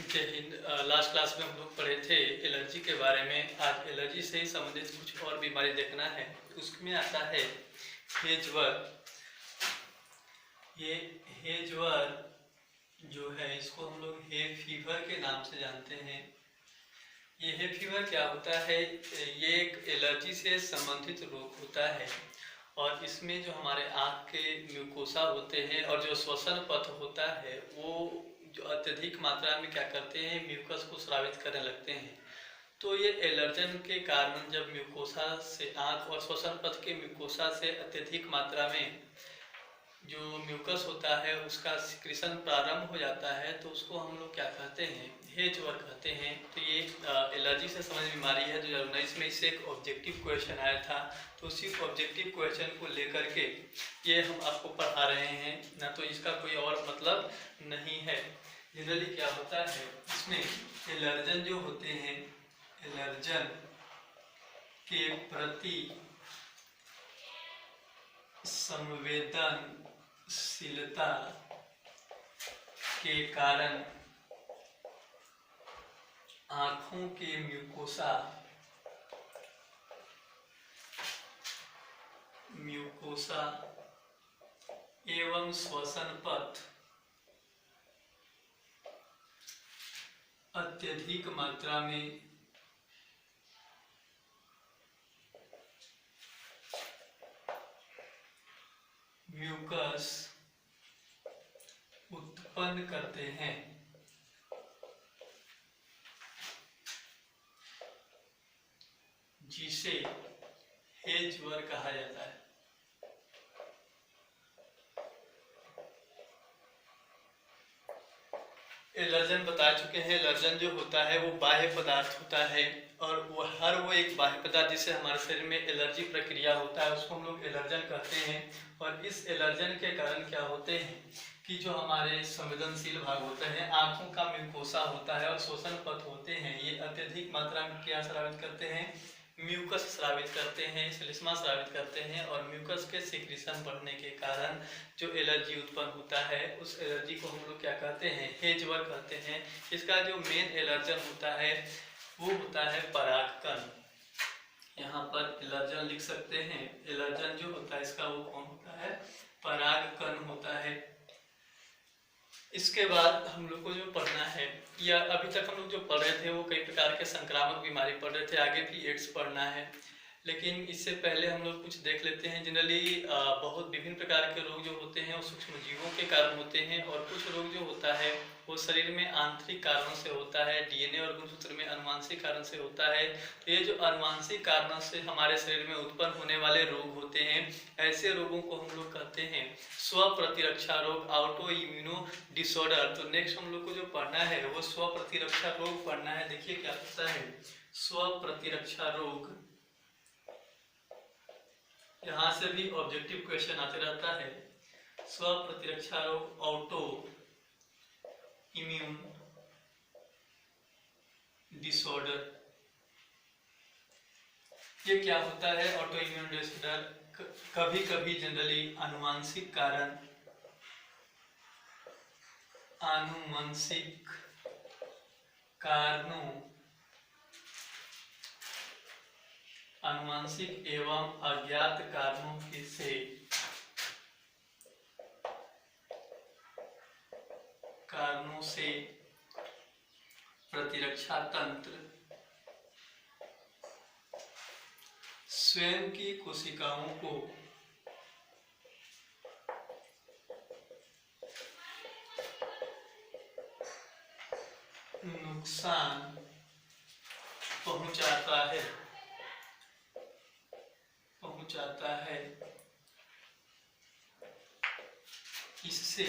जय Hind. Last class में हम लोग पढ़े थे एलर्जी के बारे में। आज एलर्जी से ही संबंधित कुछ और बीमारी देखना है। उसमें आता है हे ज्वर। ये हे ज्वर जो है इसको हम लोग हे फीवर के नाम से जानते हैं। ये हे फीवर क्या होता है? ये एक एलर्जी से संबंधित रोग होता है और इसमें जो हमारे आँख के म्यूकोसा होते हैं और जो श्वसन पथ होता है वो जो अत्यधिक मात्रा में क्या करते हैं, म्यूकस को स्रावित करने लगते हैं। तो ये एलर्जन के कारण जब म्यूकोसा से आँख और श्वसन पथ के म्यूकोसा से अत्यधिक मात्रा में जो म्यूकस होता है उसका सिक्रीशन प्रारंभ हो जाता है तो उसको हम लोग क्या कहते हैं, हे ज्वर कहते हैं। तो ये एलर्जी से संबंधित बीमारी है। 2019 में इससे एक ऑब्जेक्टिव क्वेश्चन आया था, तो उसी ऑब्जेक्टिव क्वेश्चन को लेकर के ये हम आपको पढ़ा रहे हैं, ना तो इसका कोई और मतलब नहीं है। जनरली क्या होता है इसमें, एलर्जन जो होते हैं, एलर्जन के प्रति संवेदनशीलता के कारण आँखों के म्यूकोसा एवं श्वसन पथ अत्यधिक मात्रा में म्यूकस उत्पन्न करते हैं, जिसे हे ज्वर कहा जाता है। एलर्जन बता चुके हैं। एलर्जन जो होता है वो बाह्य पदार्थ होता है और वो एक बाह्य पदार्थ जिससे हमारे शरीर में एलर्जी प्रक्रिया होता है उसको हम लोग एलर्जन कहते हैं। और इस एलर्जन के कारण क्या होते हैं कि जो हमारे संवेदनशील भाग होते हैं, आँखों का म्यूकोसा होता है और श्वसन पथ होते हैं, ये अत्यधिक मात्रा में क्या स्रावित करते हैं, म्यूकस स्रावित करते हैं, श्लेष्मा स्रावित करते हैं। और म्यूकस के सिक्रीशन बढ़ने के कारण जो एलर्जी उत्पन्न होता है उस एलर्जी को हम लोग क्या कहते हैं, हे ज्वर कहते हैं। इसका जो मेन एलर्जन होता है वो होता है परागकण। यहाँ पर एलर्जन लिख सकते हैं। एलर्जन जो होता है इसका वो कौन होता है, परागकण होता है। इसके बाद हम लोग को जो पढ़ना है, या अभी तक हम लोग जो पढ़ रहे थे वो कई प्रकार के संक्रामक बीमारी पढ़ रहे थे, आगे भी एड्स पढ़ना है। लेकिन इससे पहले हम लोग कुछ देख लेते हैं। जनरली बहुत विभिन्न प्रकार के रोग जो होते हैं वो सूक्ष्म जीवों के कारण होते हैं और कुछ रोग जो होता है वो शरीर में आंतरिक कारणों से होता है, डीएनए और गुणसूत्र में अनुवांशिक कारण से होता है। तो ये जो अनुवांशिक कारणों से हमारे शरीर में उत्पन्न होने वाले रोग होते हैं, ऐसे रोगों को हम लोग कहते हैं स्व प्रतिरक्षा रोग, ऑटो इम्यूनो डिसऑर्डर। तो नेक्स्ट हम लोग को जो पढ़ना है वो स्व प्रतिरक्षा रोग पढ़ना है। देखिए क्या होता है स्व प्रतिरक्षा रोग। यहाँ से भी ऑब्जेक्टिव क्वेश्चन आते रहता है। स्व प्रतिरक्षा रोग, ऑटो इम्यून डिसऑर्डर, ये क्या होता है? ऑटो इम्यून डिसऑर्डर कभी कभी जनरली आनुवंशिक आनुवंशिक एवं अज्ञात कारणों से प्रतिरक्षा तंत्र स्वयं की कोशिकाओं को नुकसान पहुंचाता है। इससे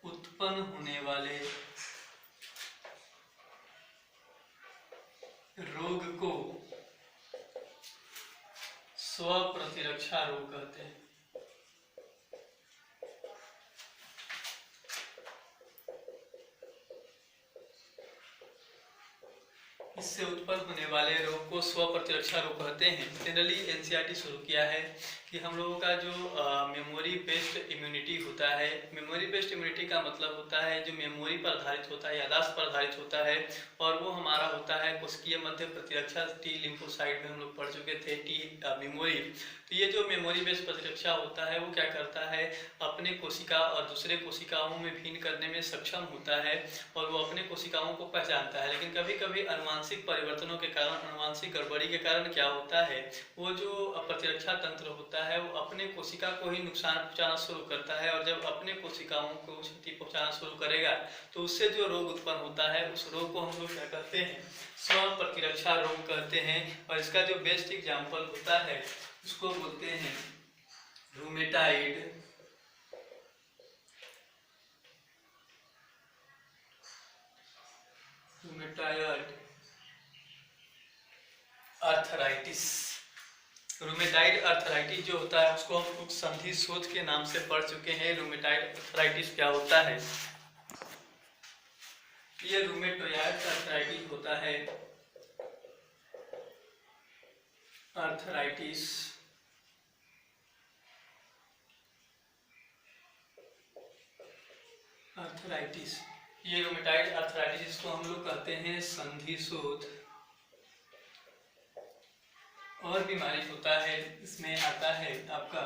उत्पन्न होने वाले रोग को स्व प्रतिरक्षा रोग कहते हैं। इससे उत्पन्न होने वाले रोग को स्व प्रतिरक्षा रोग कहते हैं। जनरली एनसीईआरटी शुरू किया है कि हम लोगों का जो मेमोरी बेस्ड इम्यूनिटी होता है, मेमोरी बेस्ड इम्यूनिटी का मतलब होता है जो मेमोरी पर आधारित होता है, याददाश्त पर आधारित होता है, और वो हमारा होता है कोशिकीय मध्य प्रतिरक्षा, टी लिम्फोसाइट में हम लोग पढ़ चुके थे, टी मेमोरी। तो ये जो मेमोरी बेस्ड प्रतिरक्षा होता है वो क्या करता है, अपने कोशिका और दूसरे कोशिकाओं में भिन्न करने में सक्षम होता है, और वो अपने कोशिकाओं को पहचानता है। लेकिन कभी कभी अनुवांशिक परिवर्तनों के कारण, अनुवांशिक गड़बड़ी के कारण क्या होता है, वो जो प्रतिरक्षा तंत्र होता है वो अपने कोशिका को ही नुकसान पहुंचाना शुरू करता है, और जब अपने कोशिकाओं को क्षति पहुंचाना शुरू करेगा तो उससे जो रोग उत्पन्न होता है उस रोग को हम लोग क्या कहते हैं, स्व प्रतिरक्षा रोग कहते हैं। और इसका जो बेस्ट एग्जाम्पल होता है उसको बोलते हैं रूमेटाइड आर्थराइटिस। रूमेटाइड आर्थराइटिस जो होता है उसको हम लोग संधि शोथ के नाम से पढ़ चुके हैं। रूमेटाइड आर्थराइटिस क्या होता है, ये रूमेटोइड आर्थराइटिस होता है। आर्थराइटिस आर्थराइटिस ये रूमेटाइड आर्थराइटिस, इसको हम लोग कहते हैं संधि शोथ। और बीमारी होता है, इसमें आता है आपका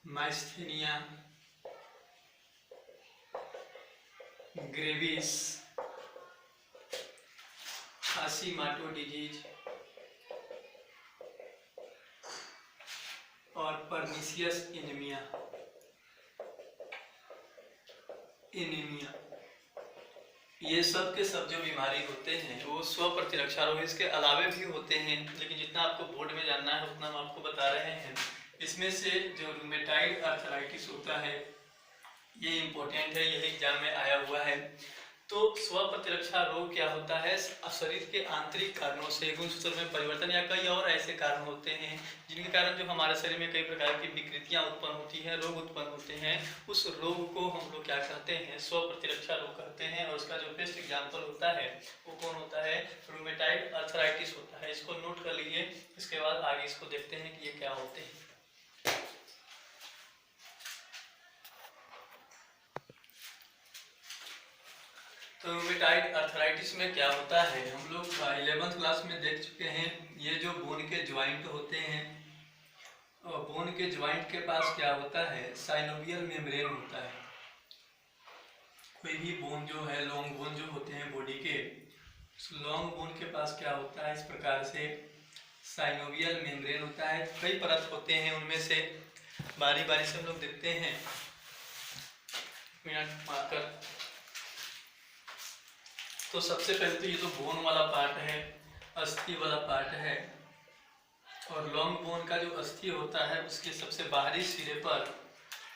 माइस्थेनिया ग्रेविस, हाशीमाटो डिजीज और परनीसियस एनीमिया। ये सब के सब जो बीमारी होते हैं वो स्व प्रतिरक्षा रोग, इसके अलावे भी होते हैं, लेकिन जितना आपको बोर्ड में जानना है उतना हम आपको बता रहे हैं। इसमें से जो रूमेटाइड आर्थराइटिस होता है ये इम्पोर्टेंट है, यही एग्जाम में आया हुआ है। तो स्व प्रतिरक्षा रोग क्या होता है, शरीर के आंतरिक कारणों से गुणसूत्र में परिवर्तन या कई और ऐसे कारण होते हैं जिनके कारण जो हमारे शरीर में कई प्रकार की विकृतियां उत्पन्न होती हैं, रोग उत्पन्न होते हैं। उस रोग को हम लोग क्या कहते हैं, स्व प्रतिरक्षा रोग कहते हैं। और उसका जो बेस्ट एग्जाम्पल होता है वो कौन होता है, रूमेटाइड आर्थराइटिस होता है। इसको नोट कर लीजिए, इसके बाद आगे इसको देखते हैं कि ये क्या होते हैं। तो रूमेटाइड आर्थराइटिस में क्या होता है, हम लोग 11th क्लास में देख चुके हैं। ये जो बोन के ज्वाइंट होते हैं, और बोन के ज्वाइंट के पास क्या होता है, साइनोवियल मेम्ब्रेन होता है। कोई भी बोन जो है, लॉन्ग बोन जो होते हैं बॉडी के, उस लॉन्ग बोन के पास क्या होता है, इस प्रकार से साइनोवियल मेम्ब्रेन होता है। कई परत होते हैं, उनमें से बारी बारी से हम लोग देखते हैं। Minute marker. तो सबसे पहले तो ये तो बोन वाला पार्ट है, अस्थि वाला पार्ट है, और लॉन्ग बोन का जो अस्थि होता है उसके सबसे बाहरी सिरे पर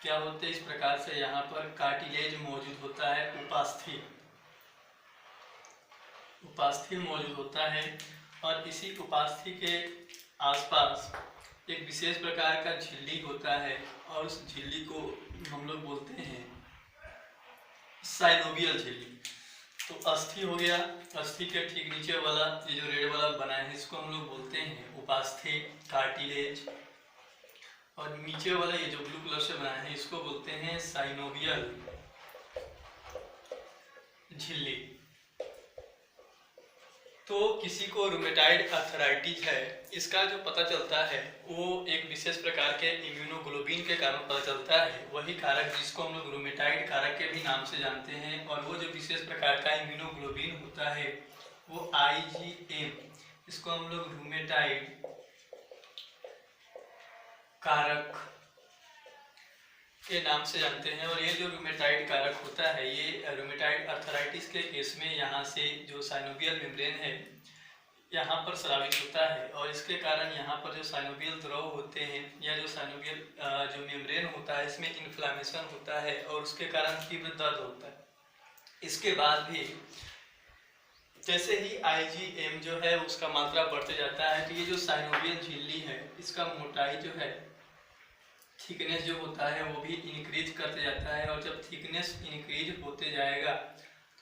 क्या होते हैं, इस प्रकार से यहाँ पर कार्टिलेज मौजूद होता है, उपास्थि मौजूद होता है। और इसी उपास्थि के आसपास एक विशेष प्रकार का झिल्ली होता है, और उस झिल्ली को हम लोग बोलते हैं साइनोवियल झिल्ली। तो अस्थि हो गया, अस्थि के ठीक नीचे वाला ये जो रेड वाला बना है इसको हम लोग बोलते हैं उपास्थि कार्टिलेज, और नीचे वाला ये जो ब्लू कलर से बना है इसको बोलते हैं साइनोवियल झिल्ली। तो किसी को रूमेटाइड आर्थराइटिस है, इसका जो पता चलता है वो एक विशेष प्रकार के इम्यूनोग्लोबिन के कारण पता चलता है, वही कारक जिसको हम लोग रूमेटाइड कारक के भी नाम से जानते हैं। और वो जो विशेष प्रकार का इम्यूनोग्लोबिन होता है वो IgM, इसको हम लोग रूमेटाइड कारक के नाम से जानते हैं। और ये जो रूमेटाइड कारक होता है, ये रूमेटाइड आर्थराइटिस के केस में यहाँ से जो साइनोवियल मेम्ब्रेन है यहाँ पर स्रावित होता है, और इसके कारण यहाँ पर जो साइनोवियल द्रव होते हैं या जो साइनोवियल जो मेम्ब्रेन होता है इसमें इन्फ्लामेशन होता है, और उसके कारण तीव्र दर्द होता है। इसके बाद भी जैसे ही IgM जो है उसका मात्रा बढ़ते जाता है, तो ये जो साइनोवियल झिल्ली है इसका मोटाई जो है, थिकनेस जो होता है वो भी इंक्रीज करते जाता है। और जब थिकनेस इंक्रीज होते जाएगा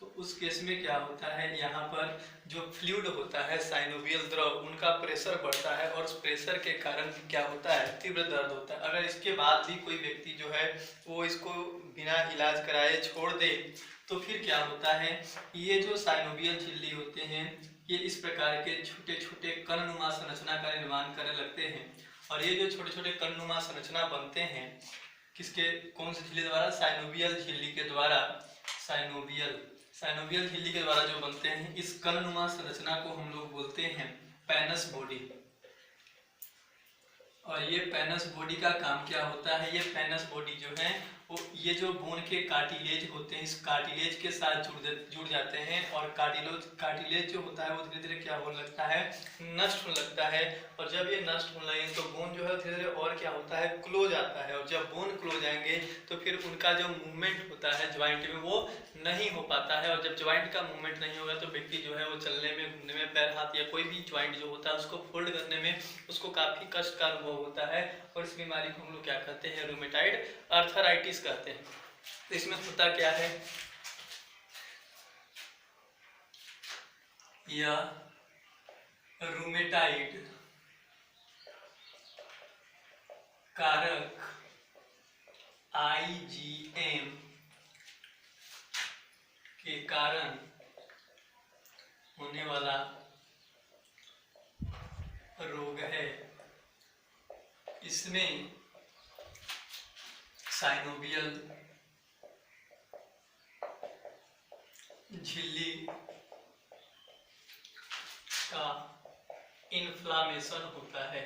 तो उस केस में क्या होता है, यहाँ पर जो फ्लूइड होता है साइनोवियल द्रव, उनका प्रेशर बढ़ता है और उस प्रेशर के कारण क्या होता है, तीव्र दर्द होता है। अगर इसके बाद भी कोई व्यक्ति जो है वो इसको बिना इलाज कराए छोड़ दे तो फिर क्या होता है, ये जो साइनोवियल झिल्ली होते हैं ये इस प्रकार के छोटे छोटे कणनुमा संरचना का निर्माण करने लगते हैं। और ये जो छोटे छोटे कणनुमा संरचना बनते हैं किसके, कौन सी झिल्ली द्वारा, साइनोवियल झिल्ली के द्वारा। साइनोवियल झिल्ली के द्वारा जो बनते हैं इस कणनुमा संरचना को हम लोग बोलते हैं पेनस बॉडी। और ये पेनस बॉडी का काम क्या होता है, ये पेनस बॉडी जो है वो ये जो बोन के कार्टिलेज होते हैं इस कार्टिलेज के साथ जुड़ जाते हैं और कार्टिलेज जो होता है वो धीरे धीरे क्या होने लगता है, नष्ट होने लगता है। और जब ये नष्ट होने लगे तो बोन जो है धीरे धीरे और क्या होता है, क्लोज आता है। और जब बोन क्लोज आएंगे तो फिर उनका जो मूवमेंट होता है ज्वाइंट में वो नहीं हो पाता है। और जब ज्वाइंट का मूवमेंट नहीं होगा तो व्यक्ति जो है वो चलने में, घूमने में, पैर हाथ या कोई भी ज्वाइंट जो होता है उसको फोल्ड करने में उसको काफी कष्ट का अनुभव होता है। और इस बीमारी को हम लोग क्या कहते हैं, रूमेटाइड आर्थराइटिस कहते हैं। तो इसमें होता क्या है, यह रूमेटाइड कारक IgM के कारण होने वाला रोग है। इसमें साइनोवियल झिल्ली का इन्फ्लामेशन होता है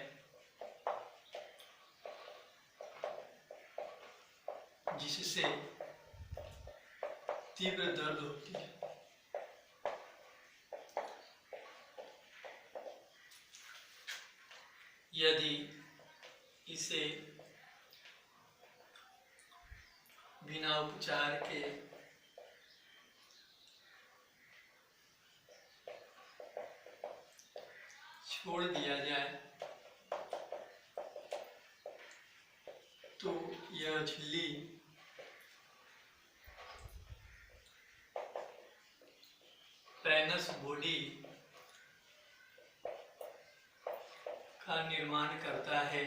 जिससे तीव्र दर्द होती है। यदि इसे बिना उपचार के छोड़ दिया जाए तो यह झिल्ली पेनस बॉडी का निर्माण करता है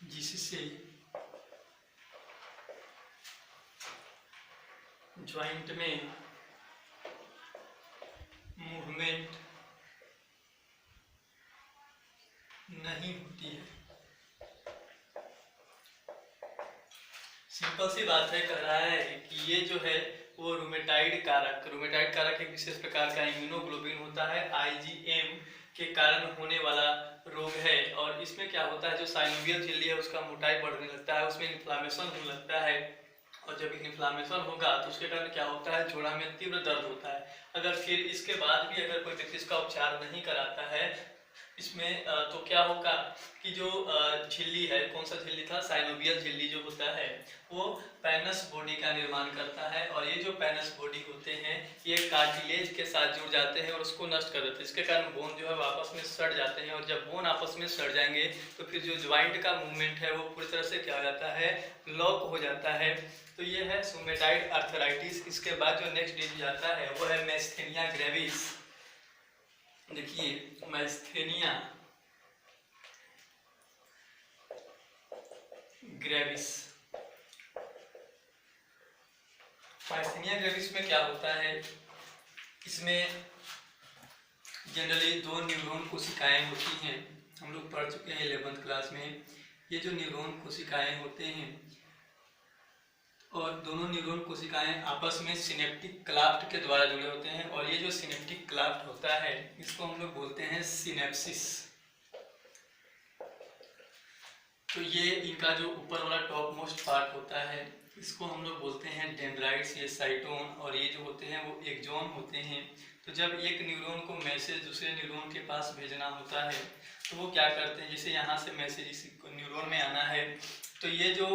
जिससे ज्वाइंट में मूवमेंट नहीं होती है। सिंपल सी बात है, कह रहा है कि ये जो है वो रूमेटाइड कारक एक विशेष प्रकार का इम्यूनोग्लोबिन होता है IgM के कारण होने वाला रोग है। और इसमें क्या होता है, जो साइनोवियल झिल्ली है उसका मोटाई बढ़ने लगता है, उसमें इन्फ्लामेशन होने लगता है। और जब इन्फ्लामेशन होगा तो उसके कारण क्या होता है, जोड़ा में तीव्र दर्द होता है। अगर फिर इसके बाद भी अगर कोई व्यक्ति इसका उपचार नहीं कराता है इसमें तो क्या होगा कि जो झिल्ली है, कौन सा झिल्ली था, साइनोवियल झिल्ली जो होता है वो पेनस बॉडी का निर्माण करता है। और ये जो पेनस बॉडी होते हैं ये कार्टिलेज के साथ जुड़ जाते हैं और उसको नष्ट कर देते हैं। इसके कारण बोन जो है वो आपस में सड़ जाते हैं और जब बोन आपस में सड़ जाएंगे तो फिर जो ज्वाइंट का मूवमेंट है वो पूरी तरह से क्या हो जाता है, लॉक हो जाता है। तो ये है रूमेटाइड आर्थराइटिस। इसके बाद जो नेक्स्ट डिजीज आता है वो है मैस्थेनिया ग्रेविस। देखिए मैस्थेनिया ग्रेविस, मैस्थेनिया ग्रेविस में क्या होता है, इसमें जनरली 2 न्यूरॉन कोशिकाएं होती हैं। हम लोग पढ़ चुके हैं 11th क्लास में। ये जो न्यूरॉन कोशिकाएं होते हैं और दोनों न्यूरॉन कोशिकाएं आपस में सिनेप्टिक क्लाफ्ट के द्वारा जुड़े होते हैं। और ये जो सिनेप्टिक क्लाफ्ट होता है इसको हम लोग बोलते हैं सिनेप्सिस। तो ये इनका जो ऊपर वाला टॉप मोस्ट पार्ट होता है इसको हम लोग बोलते हैं डेंड्राइट्स या साइटोन। और ये जो होते हैं वो एक्सॉन होते हैं। तो जब एक न्यूरॉन को मैसेज दूसरे न्यूरॉन के पास भेजना होता है तो वो क्या करते हैं, जैसे यहाँ से मैसेज इस न्यूरॉन में आना है तो ये जो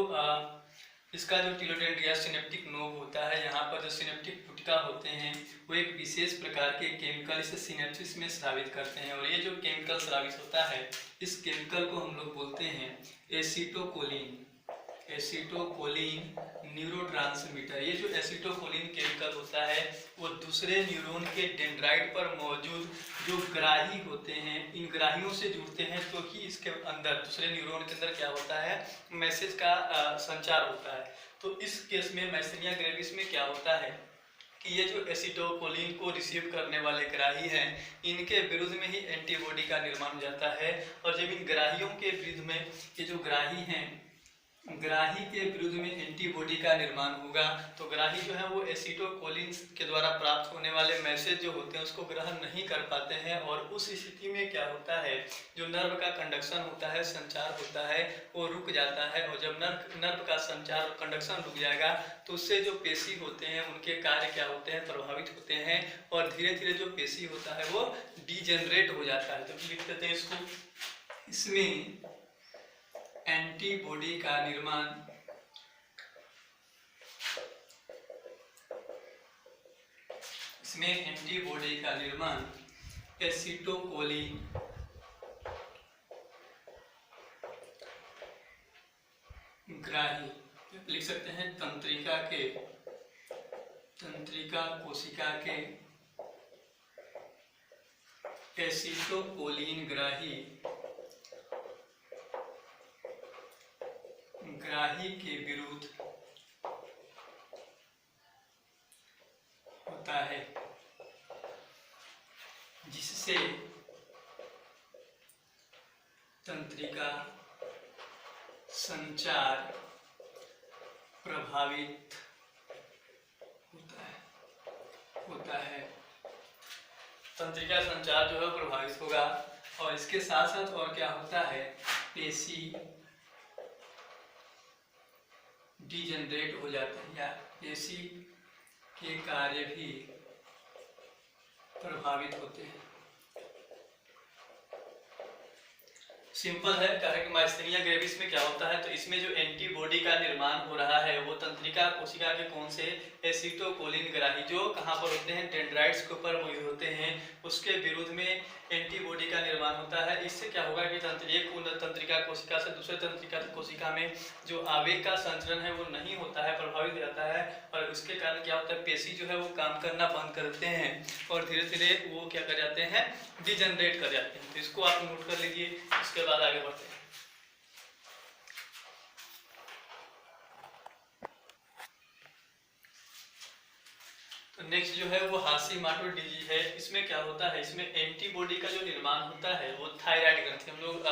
इसका जो टिलोडेंड या सिनेप्टिक नोब होता है, यहाँ पर जो सिनेप्टिक पुटिका होते हैं वो एक विशेष प्रकार के केमिकल इसे सिनेप्सिस में स्रावित करते हैं। और ये जो केमिकल स्रावित होता है इस केमिकल को हम लोग बोलते हैं एसिटोकोलिन। एसिटोकोलिन न्यूरोट्रांसमीटर। ये जो एसिटोकोलिन केमिकल होता है वो दूसरे न्यूरॉन के डेंड्राइट पर मौजूद जो ग्राही होते हैं, इन ग्राहियों से जुड़ते हैं तो ही इसके अंदर दूसरे न्यूरॉन के अंदर क्या होता है, मैसेज का संचार होता है। तो इस केस में मैसेनिया ग्रेविस में क्या होता है कि ये जो एसिटोकोलिन को रिसीव करने वाले ग्राही हैं, इनके विरुद्ध में ही एंटीबॉडी का निर्माण हो जाता है। और जब इन ग्राहियों के विरुद्ध में, ये जो ग्राही हैं, ग्राही के विरुद्ध में एंटीबॉडी का निर्माण होगा तो ग्राही जो है वो एसिटोकोलिन के द्वारा प्राप्त होने वाले मैसेज जो होते हैं उसको ग्रहण नहीं कर पाते हैं। और उस स्थिति में क्या होता है, जो नर्व का कंडक्शन होता है, संचार होता है, वो रुक जाता है। और जब नर्व का संचार कंडक्शन रुक जाएगा तो उससे जो पेशी होते हैं उनके कार्य क्या होते हैं, प्रभावित होते हैं। और धीरे धीरे जो पेशी होता है वो डिजेनरेट हो जाता है। तो लिख देते हैं इसको। इसमें एंटीबॉडी का निर्माण एसिटोकोलिन ग्राही, लिख सकते हैं तंत्रिका कोशिका के एसिटोकोलिन ग्राही के विरुद्ध होता है, जिससे तंत्रिका संचार प्रभावित होता है। तंत्रिका संचार जो है प्रभावित होगा। और इसके साथ साथ और क्या होता है, पेशी डिजेनरेट हो जाते हैं या पेशी के कार्य भी प्रभावित होते हैं। सिंपल है, कारण माइस्थेनिया ग्रेविस में क्या होता है, तो इसमें जो एंटीबॉडी का निर्माण हो रहा है वो तंत्रिका कोशिका के कौन से, एसिटोकोलिन ग्राही जो कहाँ पर होते हैं, डेंड्राइट्स के ऊपर मौजूद होते हैं, उसके विरुद्ध में एंटीबॉडी का निर्माण होता है। इससे क्या होगा कि एक तंत्रिका कोशिका से दूसरे तंत्रिका कोशिका में जो आवेग का संचरण है वो नहीं होता है, प्रभावित हो जाता है। और उसके कारण क्या होता है, पेशी जो है वो काम करना बंद करते हैं और धीरे धीरे वो क्या कर जाते हैं, डिजेनरेट कर जाते हैं। तो इसको आप नोट कर लीजिए, इसके बाद आगे बढ़ते हैं। तो नेक्स्ट जो है वो हाशीमोटो डिजीज है। इसमें क्या होता है, इसमें एंटीबॉडी का जो निर्माण होता है वो थायराइड ग्रंथि, हम लोग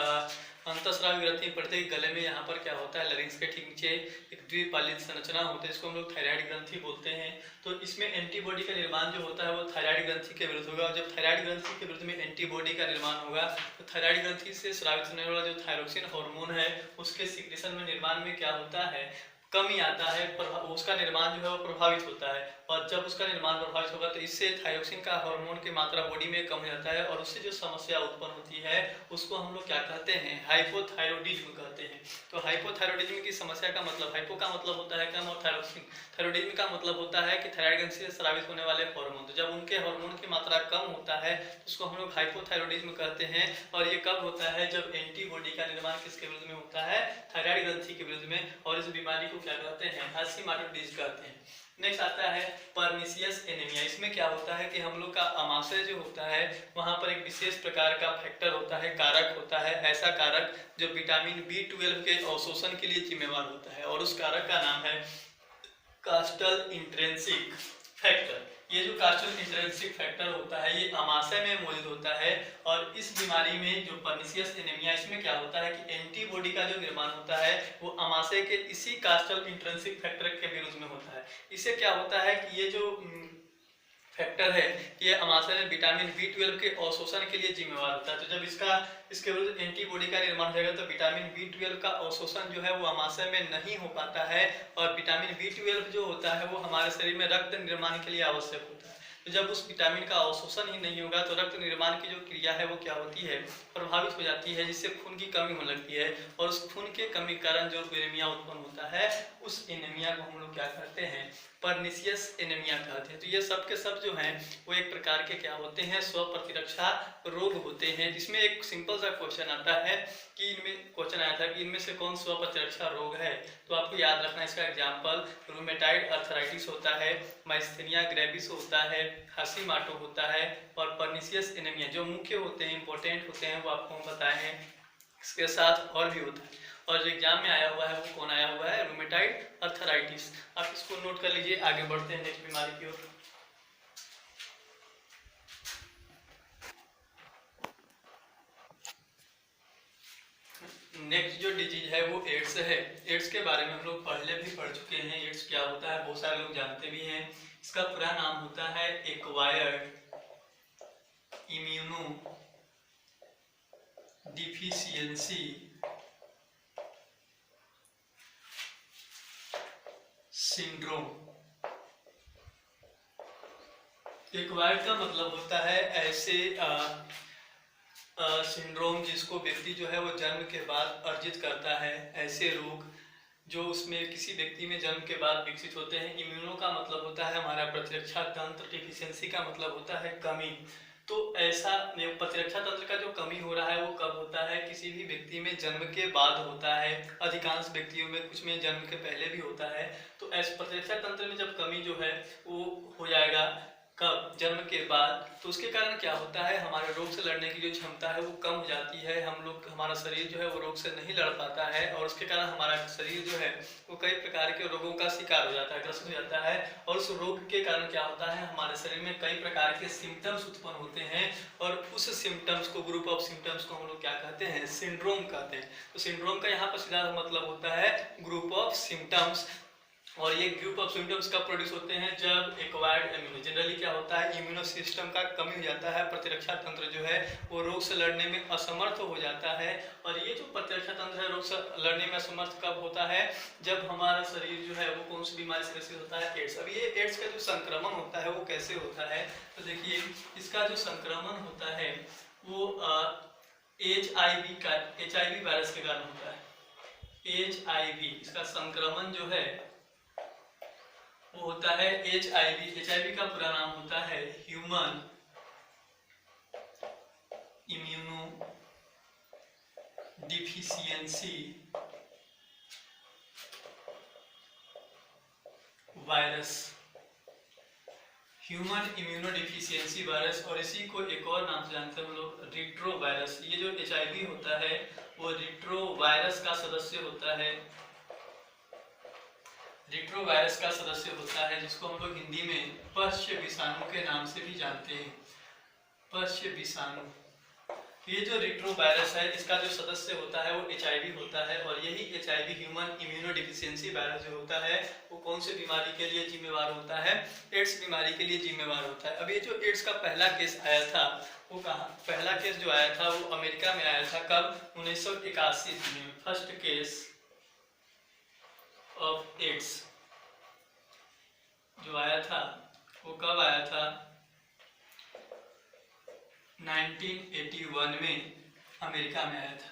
अंतःस्रावी ग्रंथि पढ़ते हैं, गले में यहाँ पर क्या होता है, लरिंक्स के ठीक नीचे एक द्विपालित संरचना होती है, इसको हम लोग थायराइड ग्रंथि बोलते हैं। तो इसमें एंटीबॉडी का निर्माण जो होता है वो थायराइड ग्रंथि के विरुद्ध होगा। और जब थायराइड ग्रंथि के विरुद्ध में एंटीबॉडी का निर्माण होगा तो थायराइड ग्रंथि से स्रावित होने वाला जो थायरोक्सिन हार्मोन है उसके सिक्रेशन में निर्माण में क्या होता है, कमी आता है, उसका निर्माण जो है वो प्रभावित होता है। और जब उसका निर्माण प्रभावित होगा तो इससे थायरोक्सिन का हार्मोन की मात्रा बॉडी में कम हो जाता है और उससे जो समस्या उत्पन्न होती है उसको हम लोग क्या कहते हैं, हाइपोथायरॉयडिज्म कहते हैं। तो हाइपोथायरॉयडिज्म की समस्या का मतलब, हाइपो का मतलब होता है कम और थायरॉयडिज्म का मतलब होता है कि थायराइड ग्रंथि से स्रावित होने वाले हार्मोन, तो जब उनके हार्मोन की मात्रा कम होता है तो उसको हम लोग हाइपोथायरॉयडिज्म कहते हैं। और ये कब होता है, जब एंटीबॉडी का निर्माण किसके विरुद्ध में होता है, थायराइड ग्रंथि के विरुद्ध में। और इस बीमारी को क्या कहते हैं, हाशीमोटो डिजीज कहते हैं। नेक्स्ट आता है पर्निशियस एनीमिया। इसमें क्या होता है कि हम लोग का अमाशय जो होता है वहाँ पर एक विशेष प्रकार का फैक्टर होता है, कारक होता है, ऐसा कारक जो विटामिन B12 के अवशोषण के लिए जिम्मेवार होता है और उस कारक का नाम है कास्टल इंट्रिंसिक फैक्टर। ये जो कास्टल इंट्रिंसिक फैक्टर होता है ये अमाशय में मौजूद होता है। और इस बीमारी में जो पर्निशियस एनीमिया, इसमें क्या होता है कि एंटीबॉडी का जो निर्माण होता है वो अमाशय के इसी कास्टल इंट्रिंसिक फैक्टर के विरुद्ध में होता है। इससे क्या होता है कि ये जो फैक्टर है ये अमाशय में विटामिन B12 के अवशोषण के लिए जिम्मेवार होता है। तो जब इसके विरुद्ध एंटीबॉडी का निर्माण होगा तो विटामिन B12 का अवशोषण जो है वो अमाशय में नहीं हो पाता है। और विटामिन B12 जो होता है वो हमारे शरीर में रक्त निर्माण के लिए आवश्यक होता है। तो जब उस विटामिन का अवशोषण ही नहीं होगा तो रक्त निर्माण की जो क्रिया है वो क्या होती है, प्रभावित हो जाती है, जिससे खून की कमी होने लगती है। और उस खून के कमी कारण जो एनीमिया उत्पन्न होता है उस एनीमिया को हम लोग क्या कहते हैं, परनिशियस एनीमिया कहते हैं। तो ये सब के सब जो हैं वो एक प्रकार के क्या होते हैं, स्व प्रतिरक्षा रोग होते हैं। जिसमें एक सिंपल सा क्वेश्चन आता है कि इनमें क्वेश्चन आया था कि इनमें से कौन स्व प्रतिरक्षा रोग है। तो आपको याद रखना इसका एग्जाम्पल रूमेटाइड अर्थराइटिस होता है, माइस्थेनिया ग्रेविस होता है, हाशीमाटो होता है और परनिशियस एनीमिया जो मुख्य होते हैं, इंपॉर्टेंट होते हैं, वो आपको हम बताए हैं। इसके साथ और भी होता है और जो एग्जाम में आया हुआ है वो कौन आया हुआ है, रूमेटाइड अर्थराइटिस। आप इसको नोट कर लीजिए। आगे बढ़ते हैं नेक्स्ट बीमारी की ओर। नेक्स्ट जो डिजीज है वो एड्स है। एड्स के बारे में हम लोग पहले भी पढ़ चुके हैं। एड्स क्या होता है बहुत सारे लोग जानते भी हैं। इसका पूरा नाम होता है acquired immuno deficiency syndrome. Acquired का मतलब होता है ऐसे सिंड्रोम जिसको व्यक्ति जो है वो जन्म के बाद अर्जित करता है, ऐसे रोग जो उसमें किसी व्यक्ति में जन्म के बाद विकसित होते हैं। इम्यूनो का मतलब होता है हमारा प्रतिरक्षा तंत्र, डिफिशियंसी का मतलब होता है कमी। तो ऐसा प्रतिरक्षा तंत्र का जो कमी हो रहा है वो कब होता है, किसी भी व्यक्ति में जन्म के बाद होता है। अधिकांश व्यक्तियों में, कुछ में जन्म के पहले भी होता है। तो ऐसे प्रतिरक्षा तंत्र में जब कमी जो है वो हो जाएगा कब, जन्म के बाद, तो उसके कारण क्या होता है, हमारे रोग से लड़ने की जो क्षमता है वो कम हो जाती है। हम लोग, हमारा शरीर जो है वो रोग से नहीं लड़ पाता है और उसके कारण हमारा शरीर जो है वो कई प्रकार के रोगों का शिकार हो जाता है, ग्रस्त हो जाता है। और उस रोग के कारण क्या होता है, हमारे शरीर में कई प्रकार के सिम्टम्स उत्पन्न होते हैं और उस सिम्टम्स को, ग्रुप ऑफ सिम्टम्स को हम लोग क्या कहते हैं, सिंड्रोम कहते हैं। तो सिंड्रोम का यहाँ पर सीधा मतलब होता है ग्रुप ऑफ सिम्टम्स। और ये ग्रुप ऑफ सिम्टम्स कब प्रोड्यूस होते हैं, जब एक्वायर्ड इम्यूनो, जनरली क्या होता है इम्यूनो सिस्टम का कमी हो जाता है, प्रतिरक्षा तंत्र जो है वो रोग से लड़ने में असमर्थ हो जाता है। और ये जो प्रतिरक्षा तंत्र है रोग से लड़ने में असमर्थ कब होता है, जब हमारा शरीर जो है वो कौन सी बीमारी से ग्रसित होता है, एड्स। अब ये एड्स का जो संक्रमण होता है वो कैसे होता है, तो देखिए इसका जो संक्रमण होता है वो HIV वायरस के कारण होता है। HIV इसका संक्रमण जो है वो होता है HIV का पूरा नाम होता है human immuno deficiency virus, human immuno deficiency virus. और इसी को एक और नाम से जानते हैं हम लोग, रिट्रो वायरस। ये जो HIV होता है वो रिट्रो वायरस का सदस्य होता है, रिट्रो वायरस का सदस्य होता है, जिसको हम लोग हिंदी में पश्य विषाणु के नाम से भी जानते हैं, पश्य विषाणु। ये जो रिट्रो वायरस है इसका जो सदस्य होता है वो HIV होता है। और यही HIV human immuno deficiency virus जो होता है वो कौन सी बीमारी के लिए जिम्मेवार होता है, एड्स बीमारी के लिए जिम्मेवार होता है। अब ये जो एड्स का पहला केस आया था वो कहाँ, पहला केस जो आया था वो अमेरिका में आया था, कब, 1981 में। फर्स्ट केस ऑफ एड्स जो आया था वो कब आया था, 1981 में अमेरिका में आया था।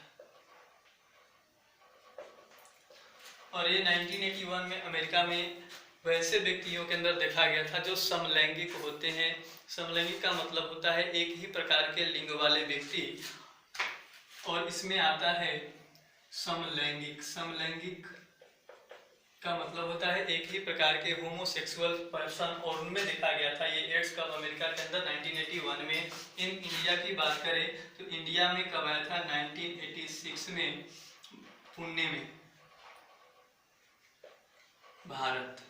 और ये 1981 में अमेरिका में वैसे व्यक्तियों के अंदर देखा गया था जो समलैंगिक होते हैं। समलैंगिक का मतलब होता है एक ही प्रकार के लिंग वाले व्यक्ति, और इसमें आता है समलैंगिक। समलैंगिक का मतलब होता है एक ही प्रकार के होमोसेक्सुअल पर्सन, और उनमें देखा गया था ये एड्स कब, अमेरिका के अंदर 1981 में। इन इंडिया की बात करें तो इंडिया में कब आया था, 1986 में पुणे में, भारत।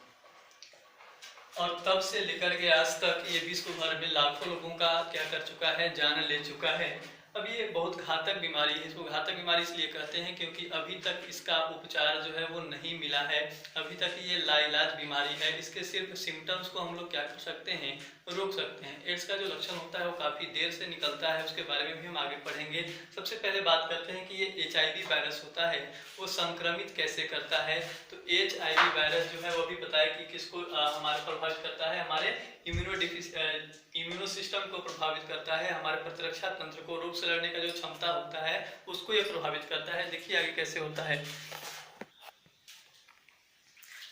और तब से लेकर के आज तक ये विश्व भर में लाखों लोगों का क्या कर चुका है, जान ले चुका है। अब ये बहुत घातक बीमारी है। इसको घातक बीमारी इसलिए कहते हैं क्योंकि अभी तक इसका उपचार जो है वो नहीं मिला है। अभी तक ये लाइलाज बीमारी है। इसके सिर्फ सिम्टम्स को हम लोग क्या कर सकते हैं, रोक सकते हैं। एड्स का जो लक्षण होता है वो काफ़ी देर से निकलता है, उसके बारे में भी हम आगे पढ़ेंगे। सबसे पहले बात करते हैं कि ये HIV वायरस होता है वो संक्रमित कैसे करता है। तो HIV वायरस जो है वो भी बताया कि किसको हमारे प्रभावित करता है, हमारे इम्यूनो सिस्टम को प्रभावित करता है, हमारे प्रतिरक्षा तंत्र को, रोग से लड़ने का जो क्षमता होता है उसको ये प्रभावित करता है। देखिए आगे कैसे होता है।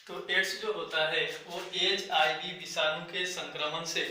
तो तो एड्स जो होता है वो HIV विषाणु के संक्रमण से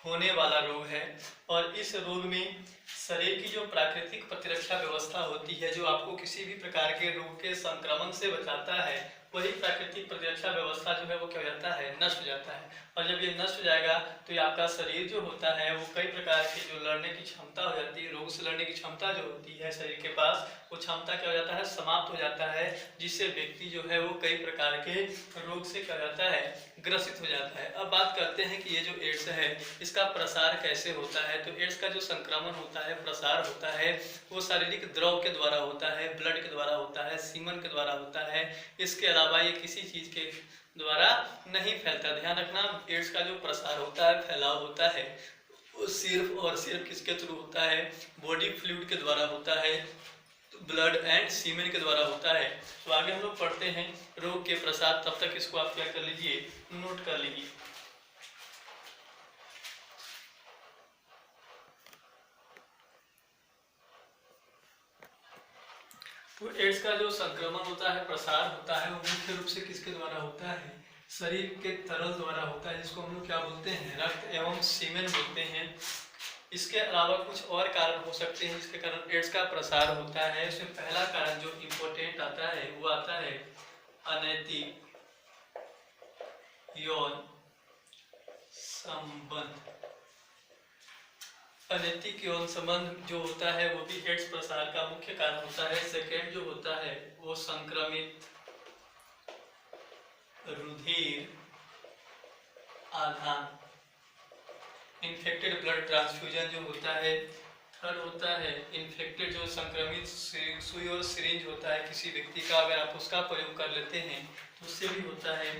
होने वाला रोग है और इस रोग में शरीर की जो प्राकृतिक प्रतिरक्षा व्यवस्था होती है, जो आपको किसी भी प्रकार के रोग के संक्रमण से बचाता है, वही प्राकृतिक प्रतिरक्षा व्यवस्था जो है वो क्या हो जाता है, नष्ट हो जाता है। और जब ये नष्ट हो जाएगा तो ये आपका शरीर जो होता है वो कई प्रकार की जो लड़ने की क्षमता हो जाती है, रोग से लड़ने की क्षमता जो होती है शरीर के पास, वो क्षमता क्या हो जाता है, समाप्त हो जाता है, जिससे व्यक्ति जो है वो कई प्रकार के रोग से क्या हो जाता है, ग्रसित हो जाता है। अब बात करते हैं कि ये जो एड्स है इसका प्रसार कैसे होता है। तो एड्स का जो संक्रमण होता है, प्रसार होता है, वो शारीरिक द्रव के द्वारा होता है, ब्लड के द्वारा होता है, सीमन के द्वारा होता है। इसके अलावा ये किसी चीज के द्वारा नहीं फैलता। ध्यान रखना, एड्स का जो प्रसार होता है, फैलाव होता है, वो सिर्फ और सिर्फ किसके थ्रू होता है, बॉडी फ्लूइड के द्वारा होता है, ब्लड एंड सीमेन के द्वारा होता है। तो आगे हम लोग पढ़ते हैं रोग के प्रसार। तब तक इसको आप क्या कर लीजिए, नोट कर लीजिए। तो एड्स का जो संक्रमण होता है, प्रसार होता है, वो मुख्य रूप से किसके द्वारा होता है, शरीर के तरल द्वारा होता है, जिसको हम लोग क्या बोलते हैं, रक्त एवं सीमेन बोलते हैं। इसके अलावा कुछ और कारण हो सकते हैं जिसके कारण एड्स का प्रसार होता है। इसमें पहला कारण जो इम्पोर्टेंट आता है वो आता है अनैतिक यौन संबंध। अनैतिक यौन संबंध जो होता है वो भी एड्स प्रसार का मुख्य कारण होता है। सेकेंड जो होता है वो संक्रमित रुधिर आधान, इन्फेक्टेड ब्लड ट्रांसफ्यूजन जो होता है। थर्ड होता है इन्फेक्टेड, जो संक्रमित सुई और सिरिंज होता है किसी व्यक्ति का, अगर आप उसका प्रयोग कर लेते हैं तो उससे भी होता है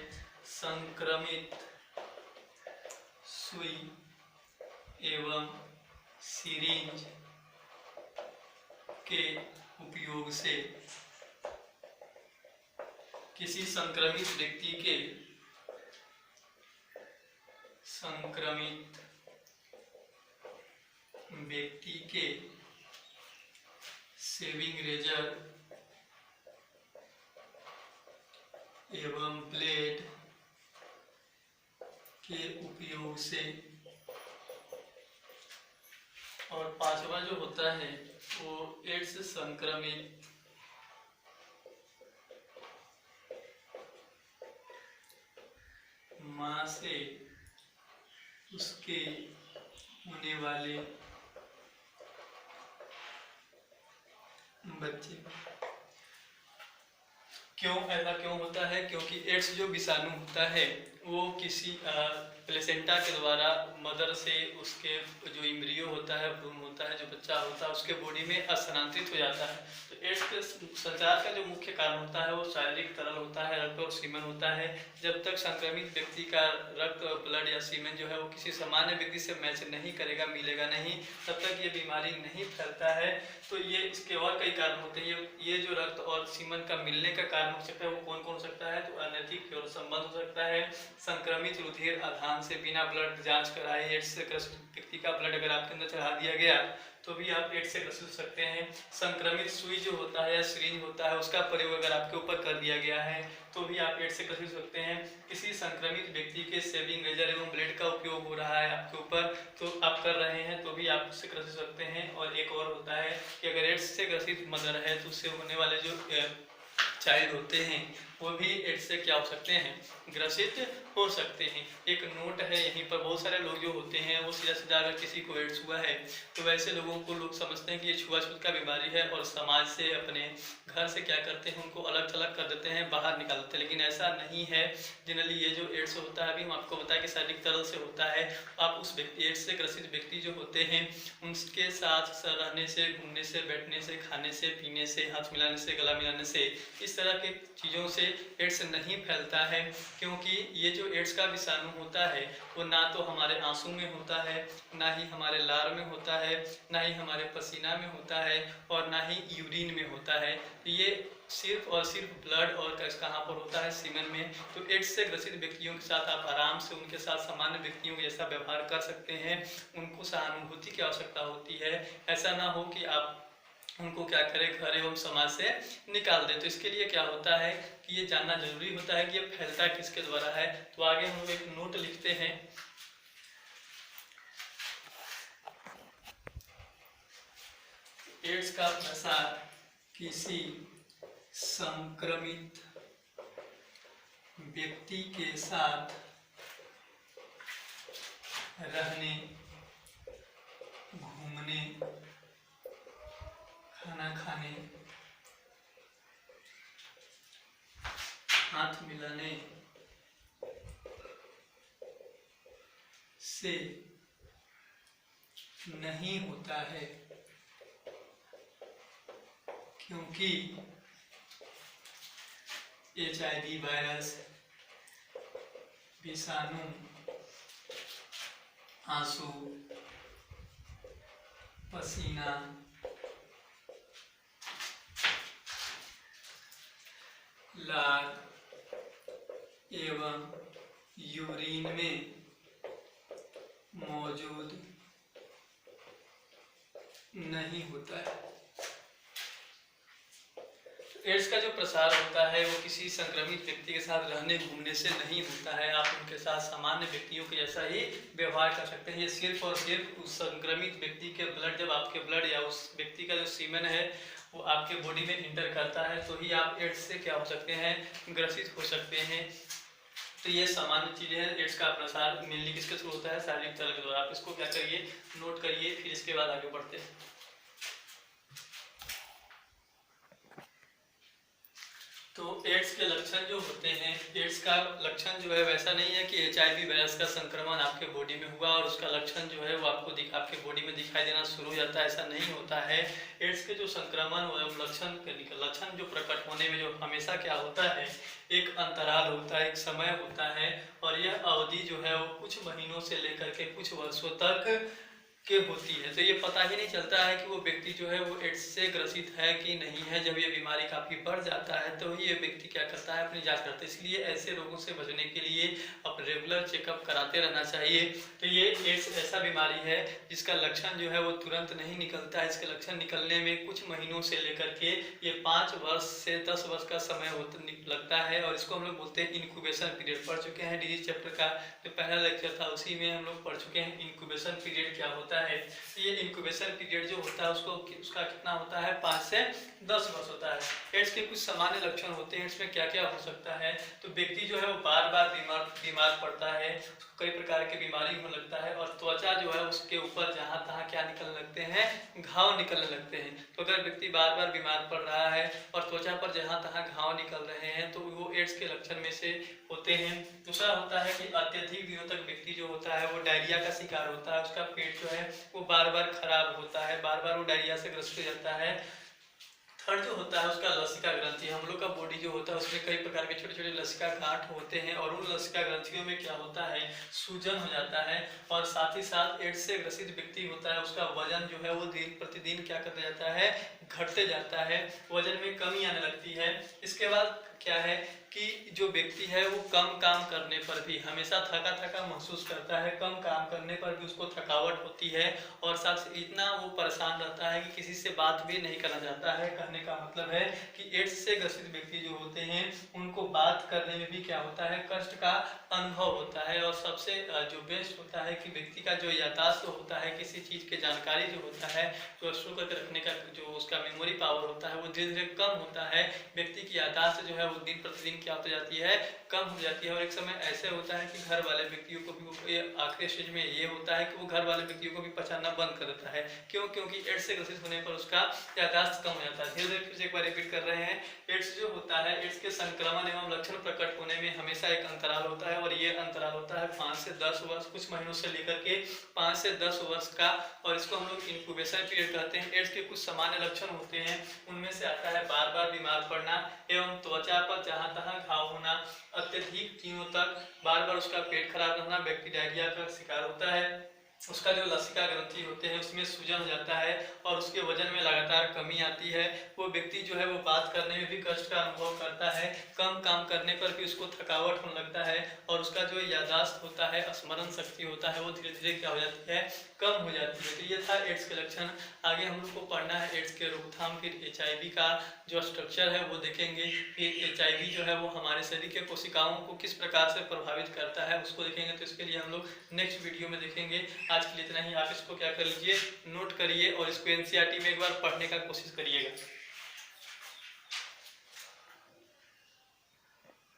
संक्रमित सुई एवं सिरिंज के उपयोग से किसी संक्रमित व्यक्ति के शेविंग रेजर एवं ब्लेड के उपयोग से। और पांचवा जो होता है वो एड्स संक्रमित मां से उसके होने वाले बच्चे। क्यों ऐसा क्यों होता है, क्योंकि एड्स जो विषाणु होता है वो किसी प्लेसेंटा के द्वारा मदर से उसके जो इम्ब्रियो होता है, भ्रूण होता है, जो बच्चा होता है, उसके बॉडी में स्थानांतरित हो जाता है। तो एड्स के संचार का जो मुख्य कारण होता है वो शारीरिक तरल होता है, रक्त और सीमेन होता है। जब तक संक्रमित व्यक्ति का रक्त, ब्लड या सीमेन जो है वो किसी सामान्य व्यक्ति से मैच नहीं करेगा, मिलेगा नहीं, तब तक ये बीमारी नहीं फैलता है। तो ये इसके और कई कारण होते हैं। ये जो रक्त और सीमेन का मिलने का कारण हो सकता है वो कौन कौन हो सकता है, तो अनैतिक यौन संबंध हो सकता है, संक्रमित रुधिर आधान से बिना ब्लड जांच कराए एड्स से ग्रसित व्यक्ति का ब्लड अगर आपके अंदर चढ़ा दिया गया तो भी आप एड्स से ग्रसित हो सकते हैं। संक्रमित सुई जो होता है या सिरिंज होता है उसका प्रयोग अगर आपके ऊपर कर दिया गया है तो भी आप एड्स से ग्रसित हो सकते हैं। किसी संक्रमित व्यक्ति के शेविंग रेजर एवं ब्लेड का उपयोग हो रहा है आपके ऊपर, तो आप कर रहे हैं तो भी आप उससे ग्रसित हो सकते हैं। और एक और होता है कि अगर एड्स से ग्रसित मदर है तो उससे होने वाले जो चाइल्ड होते हैं वो भी एड्स से क्या हो सकते हैं, ग्रसित हो सकते हैं। एक नोट है यहीं पर, बहुत सारे लोग जो होते हैं वो सीधा सीधा अगर किसी को एड्स हुआ है तो वैसे लोगों को लोग समझते हैं कि ये छुआछूत का बीमारी है और समाज से, अपने घर से क्या करते हैं, उनको अलग थलग कर देते हैं, बाहर निकाल देते हैं। लेकिन ऐसा नहीं है। जनरली ये जो एड्स होता है, अभी हम आपको बताया कि शारीरिक तरल से होता है। आप उस व्यक्ति, एड्स से ग्रसित व्यक्ति जो होते हैं उनके साथ रहने से, घूमने से, बैठने से, खाने से, पीने से, हाथ मिलाने से, गला मिलाने से, इस तरह के चीज़ों से एड्स नहीं फैलता है। क्योंकि ये जो एड्स का विषाणु होता है वो ना तो हमारे आंसू में होता है, ना ही हमारे लार में होता है, ना ही हमारे पसीना में होता है, और ना ही यूरिन में होता है। ये सिर्फ और सिर्फ ब्लड और कहाँ पर होता है, सीमेन में। तो एड्स से ग्रसित व्यक्तियों के साथ आप आराम से उनके साथ सामान्य व्यक्तियों के जैसा व्यवहार कर सकते हैं। उनको सहानुभूति की आवश्यकता होती है। ऐसा ना हो कि आप उनको क्या करें, घर एवं समाज से निकाल दें। तो इसके लिए क्या होता है कि ये जानना जरूरी होता है कि ये फैलता किसके द्वारा है। तो आगे हम लोग एक नोट लिखते हैं। एड्स का प्रसार किसी संक्रमित व्यक्ति के साथ रहने, घूमने, खाना खाने, हाथ मिलाने से नहीं होता है, क्योंकि HIV वायरस, विषाणु, आंसू, पसीना, लार एवं यूरिन में मौजूद नहीं होता है। एड्स का जो प्रसार होता है वो किसी संक्रमित व्यक्ति के साथ रहने घूमने से नहीं होता है। आप उनके साथ सामान्य व्यक्तियों के जैसा ही व्यवहार कर सकते हैं। ये सिर्फ और सिर्फ उस संक्रमित व्यक्ति के ब्लड, जब आपके ब्लड या उस व्यक्ति का जो सीमेन है वो आपके बॉडी में इंटर करता है तो ही आप एड्स से क्या हो सकते हैं, ग्रसित हो सकते हैं। तो ये सामान्य चीजें हैं। एड्स का प्रसार मेनली किसके थ्रू होता है, शारीरिक तरह के द्वारा। आप इसको क्या करिए, नोट करिए, फिर इसके बाद आगे बढ़ते हैं। तो एड्स के लक्षण जो होते हैं, एड्स का लक्षण जो है वैसा नहीं है कि HIV वायरस का संक्रमण आपके बॉडी में हुआ और उसका लक्षण जो है वो आपके बॉडी में दिखाई देना शुरू हो जाता है, ऐसा नहीं होता है। एड्स के जो संक्रमण लक्षण जो प्रकट होने में जो हमेशा क्या होता है, एक अंतराल होता है, एक समय होता है और यह अवधि जो है वो कुछ महीनों से लेकर के कुछ वर्षों तक के होती है। तो ये पता ही नहीं चलता है कि वो व्यक्ति जो है वो एड्स से ग्रसित है कि नहीं है। जब ये बीमारी काफ़ी बढ़ जाता है तो ही ये व्यक्ति क्या करता है, अपनी जांच करता है। इसलिए ऐसे रोगों से बचने के लिए अब रेगुलर चेकअप कराते रहना चाहिए। तो ये एड्स ऐसा बीमारी है जिसका लक्षण जो है वो तुरंत नहीं निकलता है। इसके लक्षण निकलने में कुछ महीनों से लेकर के ये 5 वर्ष से 10 वर्ष का समय लगता है और इसको हम लोग बोलते हैं इंक्यूबेशन पीरियड। पढ़ चुके हैं डिजीज चैप्टर का जो पहला लेक्चर था उसी में हम लोग पढ़ चुके हैं इंक्यूबेशन पीरियड क्या होता है। ये इंक्यूबेशन पीरियड जो होता है उसका कितना होता है, 5 से 10 वर्ष होता है। एड्स के कुछ सामान्य लक्षण होते हैं। इसमें क्या क्या हो सकता है, तो व्यक्ति जो है वो बार बार बीमार पड़ता है, कई प्रकार की बीमारी होने लगता है और त्वचा जो है उसके ऊपर जहाँ तहाँ क्या निकलने लगते हैं, घाव निकलने लगते हैं। तो अगर व्यक्ति बार बार बीमार पड़ रहा है और त्वचा पर जहाँ तहाँ घाव निकल रहे हैं तो वो एड्स के लक्षण में से होते हैं। दूसरा होता है कि अत्यधिक दिनों तक व्यक्ति जो होता है वो डायरिया का शिकार होता है। उसका पेट जो है वो बार बार खराब होता है, बार बार वो डायरिया से ग्रस्त हो जाता है। थर्ड जो होता है उसका लसिका ग्रंथि। हम लोग का बॉडी जो होता है उसमें कई प्रकार के छोटे छोटे लसिका गांठ होते हैं और उन लसिका ग्रंथियों में क्या होता है, सूजन हो जाता है और साथ ही साथ एड्स से ग्रसित व्यक्ति होता है उसका वजन जो है वो दिन प्रतिदिन क्या करता जाता है, घटते जाता है, वजन में कमी आने लगती है। इसके बाद क्या है कि जो व्यक्ति है वो कम काम करने पर भी हमेशा थका थका महसूस करता है, कम काम करने पर भी उसको थकावट होती है और साथ इतना वो परेशान रहता है कि किसी से बात भी नहीं करना चाहता है। कहने का मतलब है कि एड्स से ग्रसित व्यक्ति जो होते हैं उनको बात करने में भी क्या होता है, कष्ट का अनुभव होता है। और सबसे जो बेस्ट होता है कि व्यक्ति का जो याददाश्त होता है, किसी चीज़ की जानकारी जो होता है, जो स्टोर करके रखने का जो उसका मेमोरी पावर होता है वो धीरे धीरे कम होता है। व्यक्ति की याददाश्त जो है वो दिन प्रतिदिन क्या होती जाती है, कम हो जाती है। और एक समय ऐसे होता है कि घर वाले व्यक्तियों को भी आखिरी स्टेज में ये होता है कि वो घर वाले व्यक्तियों को भी पहचानना बंद कर देता है। क्यों? क्योंकि एड्स से ग्रसित होने पर उसका याददाश्त कम हो जाता है। धीरे धीरे फिर से एक बार रिपीट कर रहे हैं, एड्स जो होता है, एड्स के संक्रमण एवं लक्षण प्रकट होने में हमेशा एक अंतराल होता है और ये अंतराल होता है 5 से 10 वर्ष, कुछ महीनों से लेकर के 5 से 10 वर्ष का, और इसको हम लोग इंक्यूबेशन पीरियड कहते हैं। एड्स के कुछ सामान्य लक्षण होते हैं, उनमें से आता है बार बार बीमार पड़ना एवं त्वचा पर जहाँ तहाँ घाव होना, अत्यधिक दिनों तक बार बार उसका पेट खराब रहना, व्यक्ति डायरिया का शिकार होता है। उसका जो लसिका ग्रंथि होते हैं उसमें सूजन हो जाता है और उसके वजन में लगातार कमी आती है। वो व्यक्ति जो है वो बात करने में भी कष्ट का अनुभव करता है, कम काम करने पर भी उसको थकावट होने लगता है और उसका जो याददाश्त होता है, स्मरण शक्ति होता है, वो धीरे धीरे क्या हो जाती है, कम हो जाती है। तो ये था एड्स के लक्षण। आगे हम लोग को पढ़ना है एड्स के रोकथाम, फिर HIV का जो स्ट्रक्चर है वो देखेंगे, फिर HIV जो है वो हमारे शरीर के कोशिकाओं को किस प्रकार से प्रभावित करता है उसको देखेंगे। तो इसके लिए हम लोग नेक्स्ट वीडियो में देखेंगे। आज के लिए इतना ही। आप इसको क्या कर लीजिए, नोट करिए और इसको NCERT में एक बार पढ़ने का कोशिश करिएगा।